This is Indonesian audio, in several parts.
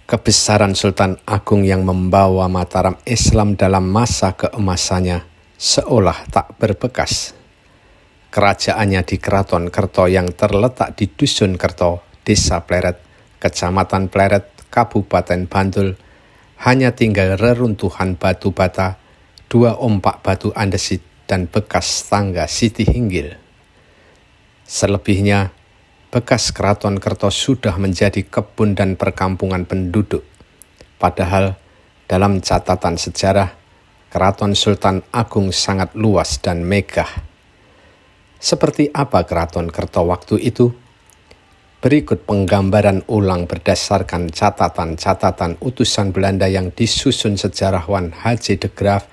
Kebesaran Sultan Agung yang membawa Mataram Islam dalam masa keemasannya seolah tak berbekas. Kerajaannya di Keraton Kerto yang terletak di Dusun Kerto, Desa Pleret, Kecamatan Pleret, Kabupaten Bantul, hanya tinggal reruntuhan batu bata, 2 ompak batu andesit, dan bekas tangga Siti Hinggil. Selebihnya, bekas Keraton Kerto sudah menjadi kebun dan perkampungan penduduk. Padahal dalam catatan sejarah, Keraton Sultan Agung sangat luas dan megah. Seperti apa Keraton Kerto waktu itu? Berikut penggambaran ulang berdasarkan catatan-catatan utusan Belanda yang disusun sejarawan H.J. de Graaf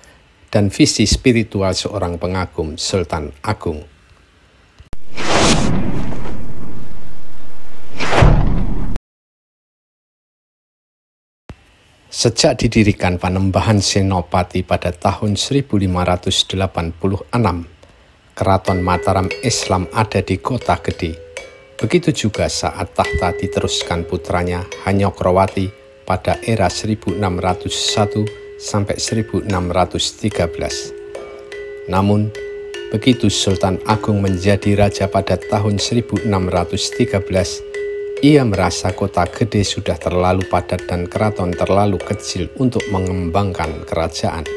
dan visi spiritual seorang pengagum Sultan Agung. Sejak didirikan Panembahan Senopati pada tahun 1586, Keraton Mataram Islam ada di Kota Gede. Begitu juga saat tahta diteruskan putranya Hanyokrowati pada era 1601 sampai 1613. Namun, begitu Sultan Agung menjadi raja pada tahun 1613, ia merasa Kota Gede sudah terlalu padat dan keraton terlalu kecil untuk mengembangkan kerajaan.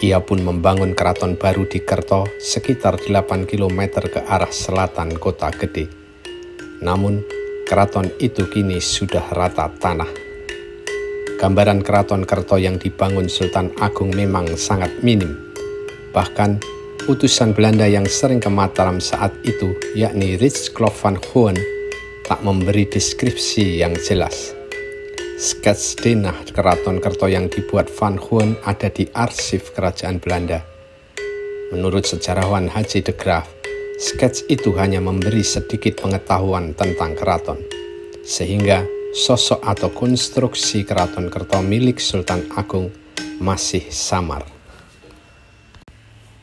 Ia pun membangun keraton baru di Kerto sekitar 8 km ke arah selatan Kota Gede. Namun, keraton itu kini sudah rata tanah. Gambaran keraton Kerto yang dibangun Sultan Agung memang sangat minim. Bahkan, utusan Belanda yang sering ke Mataram saat itu, yakni Rijsklof van Hoorn, tak memberi deskripsi yang jelas. Skets denah Keraton Kerto yang dibuat Van Hoorn ada di arsip kerajaan Belanda. Menurut sejarawan H.J. de Graaf, skets itu hanya memberi sedikit pengetahuan tentang keraton, sehingga sosok atau konstruksi Keraton Kerto milik Sultan Agung masih samar.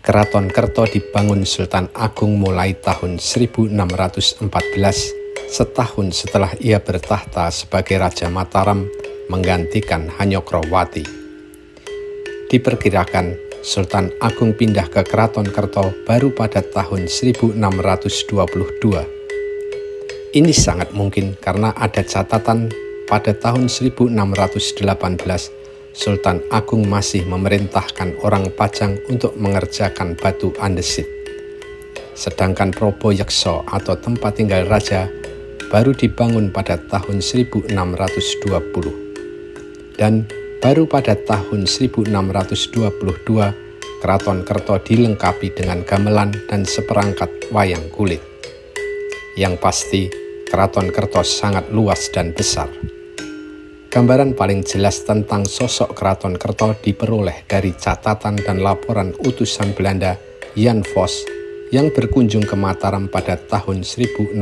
Keraton Kerto dibangun Sultan Agung mulai tahun 1614, setahun setelah ia bertahta sebagai Raja Mataram menggantikan Hanyokrowati. Diperkirakan Sultan Agung pindah ke Keraton Kerto baru pada tahun 1622. Ini sangat mungkin karena ada catatan pada tahun 1618 Sultan Agung masih memerintahkan orang Pajang untuk mengerjakan batu andesit. Sedangkan Proboyekso atau tempat tinggal raja baru dibangun pada tahun 1620. Dan baru pada tahun 1622 Keraton Kerto dilengkapi dengan gamelan dan seperangkat wayang kulit. Yang pasti, Keraton Kerto sangat luas dan besar. Gambaran paling jelas tentang sosok Keraton Kerto diperoleh dari catatan dan laporan utusan Belanda Jan Vos yang berkunjung ke Mataram pada tahun 1624.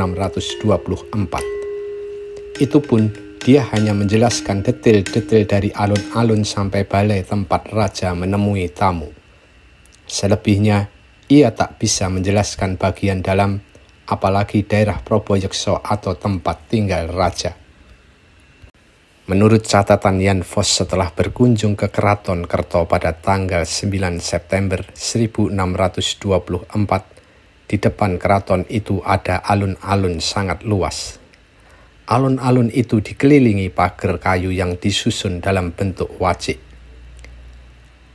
Itu pun dia hanya menjelaskan detail-detail dari alun-alun sampai balai tempat raja menemui tamu. Selebihnya, ia tak bisa menjelaskan bagian dalam, apalagi daerah Proboyekso atau tempat tinggal raja. Menurut catatan Jan Vos setelah berkunjung ke Keraton Kerto pada tanggal 9 September 1624, di depan keraton itu ada alun-alun sangat luas. Alun-alun itu dikelilingi pagar kayu yang disusun dalam bentuk wajik.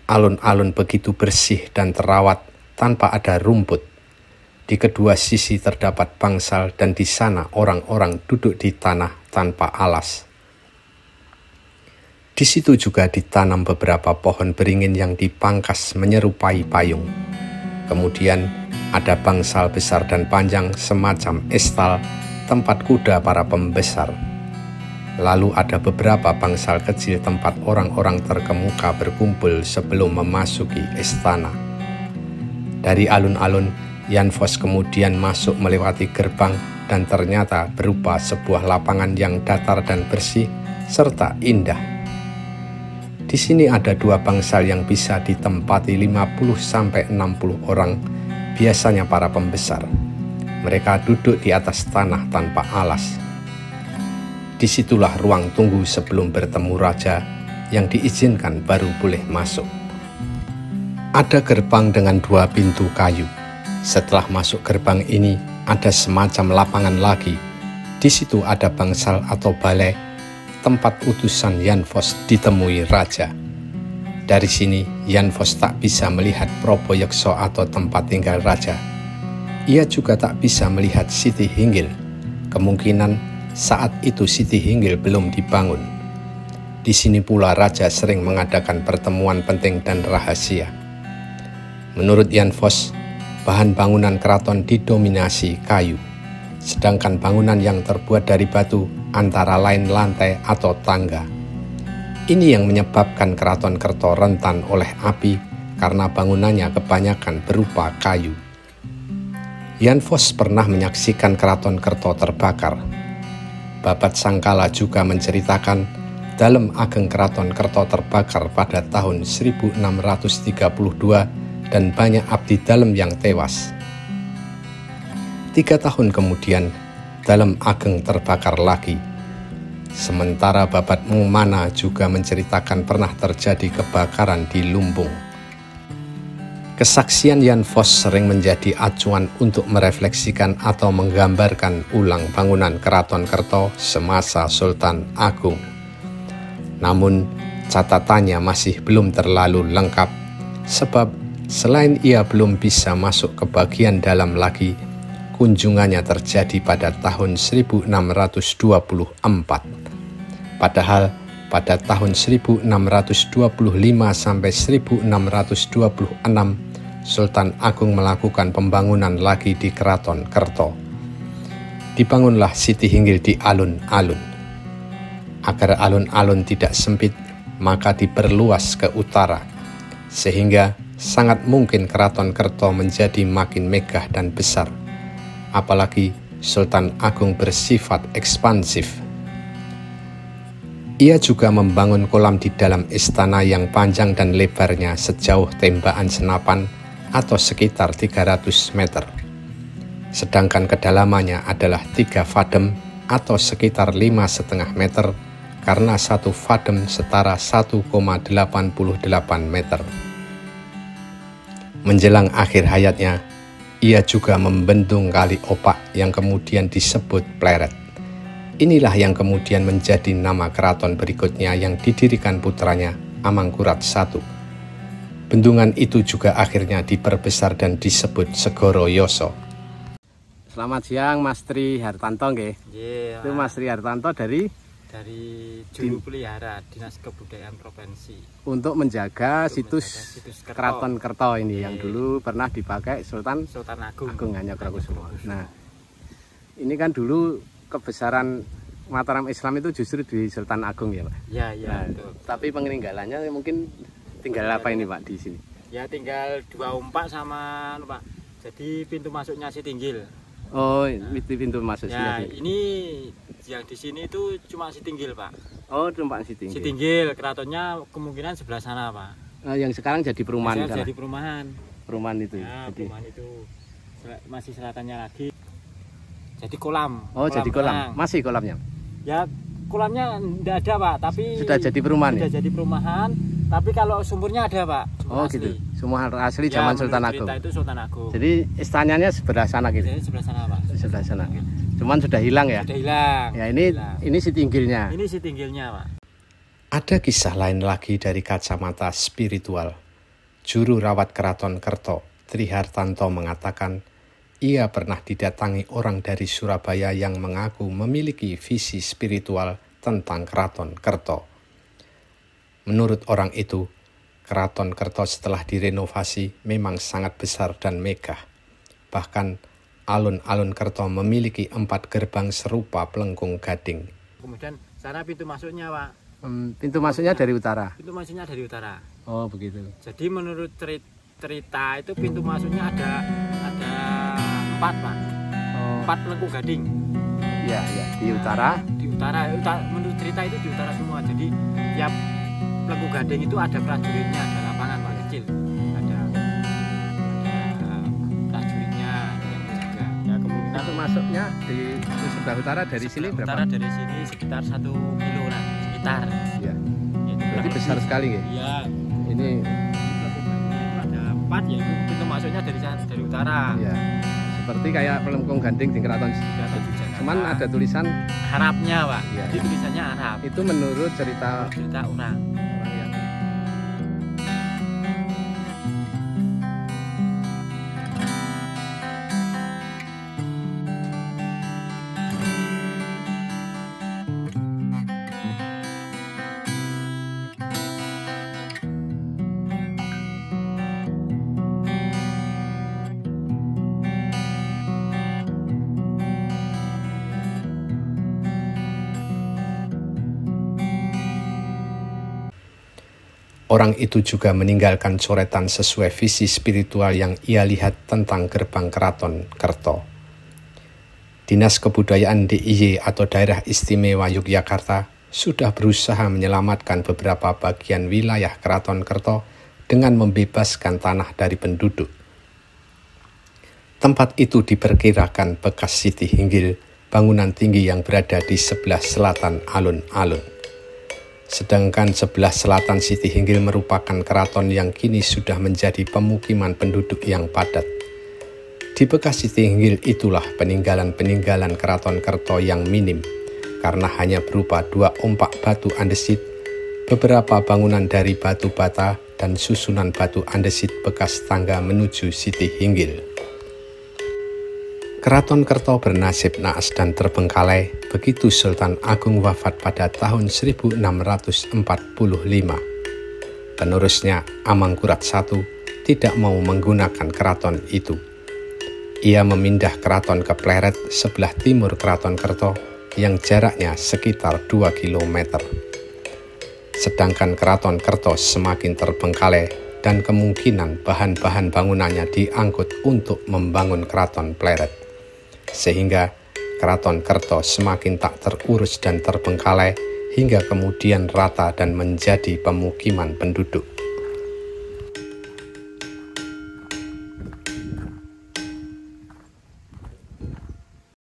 Alun-alun begitu bersih dan terawat tanpa ada rumput. Di kedua sisi terdapat bangsal dan di sana orang-orang duduk di tanah tanpa alas. Di situ juga ditanam beberapa pohon beringin yang dipangkas menyerupai payung. Kemudian ada bangsal besar dan panjang semacam estal, tempat kuda para pembesar. Lalu ada beberapa bangsal kecil tempat orang-orang terkemuka berkumpul sebelum memasuki istana. Dari alun-alun, Jan Vos kemudian masuk melewati gerbang dan ternyata berupa sebuah lapangan yang datar dan bersih serta indah. Di sini ada 2 bangsal yang bisa ditempati 50-60 orang, biasanya para pembesar. Mereka duduk di atas tanah tanpa alas. Disitulah ruang tunggu sebelum bertemu raja, yang diizinkan baru boleh masuk. Ada gerbang dengan 2 pintu kayu. Setelah masuk gerbang ini, ada semacam lapangan lagi. Di situ ada bangsal atau balai, tempat utusan Yanfos ditemui raja. Dari sini, Yanfos tak bisa melihat Proboyekso atau tempat tinggal raja. Ia juga tak bisa melihat Siti Hinggil. Kemungkinan saat itu Siti Hinggil belum dibangun. Di sini pula raja sering mengadakan pertemuan penting dan rahasia. Menurut Yanfos, bahan bangunan keraton didominasi kayu, sedangkan bangunan yang terbuat dari batu antara lain lantai atau tangga. Ini yang menyebabkan keraton Kerto rentan oleh api karena bangunannya kebanyakan berupa kayu. Yanfos pernah menyaksikan keraton Kerto terbakar. Babat Sangkala juga menceritakan dalem ageng keraton Kerto terbakar pada tahun 1632 dan banyak abdi dalem yang tewas. 3 tahun kemudian, dalem ageng terbakar lagi. Sementara Babat Mungmana juga menceritakan pernah terjadi kebakaran di Lumbung. Kesaksian Yanfos sering menjadi acuan untuk merefleksikan atau menggambarkan ulang bangunan keraton Kerto semasa Sultan Agung. Namun, catatannya masih belum terlalu lengkap, sebab selain ia belum bisa masuk ke bagian dalam lagi, kunjungannya terjadi pada tahun 1624. Padahal pada tahun 1625 sampai 1626, Sultan Agung melakukan pembangunan lagi di keraton Kerto. Dibangunlah Siti Hinggil di alun-alun. Agar alun-alun tidak sempit, maka diperluas ke utara, sehingga sangat mungkin keraton Kerto menjadi makin megah dan besar. Apalagi Sultan Agung bersifat ekspansif. Ia juga membangun kolam di dalam istana yang panjang dan lebarnya sejauh tembakan senapan atau sekitar 300 meter. Sedangkan kedalamannya adalah 3 fadem atau sekitar 5,5 meter, karena 1 fadem setara 1,88 meter. Menjelang akhir hayatnya, ia juga membendung kali opak yang kemudian disebut Pleret. Inilah yang kemudian menjadi nama keraton berikutnya yang didirikan putranya, Amangkurat I. Bendungan itu juga akhirnya diperbesar dan disebut Segoro Yoso. Selamat siang Mas Tri Hartanto nggih. Yeah, Itu Mas Tri Hartanto dari Juru Pelihara Dinas Kebudayaan Provinsi untuk menjaga situs Kerto. Keraton Kerto ini yang dulu pernah dipakai Sultan Agung Hanyokrokusumo. Nah, ini kan dulu kebesaran Mataram Islam itu justru di Sultan Agung ya Pak? Ya, Nah, tapi peninggalannya mungkin tinggal apa ini Pak di sini? Ya tinggal 2 umpak sama Pak. Jadi pintu masuknya Sitinggil. Oh, itu pintu masuk Ya, sini. ini yang di sini itu cuma Sitinggil Pak. Oh, tempat Sitinggil. Sitinggil, keratonnya kemungkinan sebelah sana Pak. Yang sekarang jadi perumahan sana. Jadi perumahan. Perumahan itu. Ya, jadi perumahan itu. Masih selatannya lagi. Jadi kolam. Oh, jadi kolam. Renang. Masih kolamnya? Ya, kolamnya enggak ada Pak, tapi sudah jadi perumahan sudah ya? jadi perumahan, tapi kalau sumurnya ada Pak. Oh asli. gitu, sumur asli Ya, zaman Sultan Agung. Itu Sultan Agung. Jadi istananya sebelah sana gitu? Jadi sebelah sana Pak. Sebelah sana. Cuman sudah hilang ya? Sudah hilang. Ya ini Sitinggilnya. Ini Sitinggilnya Pak. Ada kisah lain lagi dari kacamata spiritual. Juru rawat keraton Kerto, Tri Hartanto mengatakan, ia pernah didatangi orang dari Surabaya yang mengaku memiliki visi spiritual tentang keraton Kerto. Menurut orang itu, keraton Kerto setelah direnovasi memang sangat besar dan megah. Bahkan alun-alun Kerto memiliki 4 gerbang serupa Plengkung Gading. Kemudian sana pintu masuknya Pak. Pintu masuknya dari utara? Pintu masuknya dari utara. Oh begitu. Jadi menurut cerita itu pintu masuknya ada 4 Pak. Oh. 4 Plengkung Gading. Ya, di utara. Di utara, menurut cerita itu di utara semua. Jadi tiap Plengkung Gading itu ada prajuritnya, ada lapangan Pak kecil. Ada prajuritnya yang menjaga. Ya kemungkinan masuknya di sebelah utara dari sini berapa? Utara dari sini sekitar 1 kilo lah, sekitar. Ya. Itu Berarti besar sekali ya? Iya. Ini ada 4 ya, itu pintu masuknya dari utara. ya, seperti kayak Pelengkung Ganding di Keraton. Cuman ada tulisan Arabnya, Pak. Ya. Jadi tulisannya Arab. Itu menurut cerita orang. yang orang itu juga meninggalkan coretan sesuai visi spiritual yang ia lihat tentang gerbang keraton Kerto. Dinas Kebudayaan DIY atau Daerah Istimewa Yogyakarta sudah berusaha menyelamatkan beberapa bagian wilayah Keraton Kerto dengan membebaskan tanah dari penduduk. Tempat itu diperkirakan bekas Siti Hinggil, bangunan tinggi yang berada di sebelah selatan alun-alun. Sedangkan sebelah selatan Siti Hinggil merupakan keraton yang kini sudah menjadi pemukiman penduduk yang padat. Di bekas Siti Hinggil itulah peninggalan-peninggalan Keraton Kerto yang minim, karena hanya berupa 2 ompak batu andesit, beberapa bangunan dari batu bata, dan susunan batu andesit bekas tangga menuju Siti Hinggil. Keraton Kerto bernasib naas dan terbengkalai begitu Sultan Agung wafat pada tahun 1645. Penerusnya, Amangkurat I, tidak mau menggunakan keraton itu. Ia memindah keraton ke Pleret sebelah timur Keraton Kerto yang jaraknya sekitar 2 km. Sedangkan Keraton Kerto semakin terbengkalai dan kemungkinan bahan-bahan bangunannya diangkut untuk membangun Keraton Pleret. Sehingga Keraton Kerto semakin tak terurus dan terbengkalai hingga kemudian rata dan menjadi pemukiman penduduk.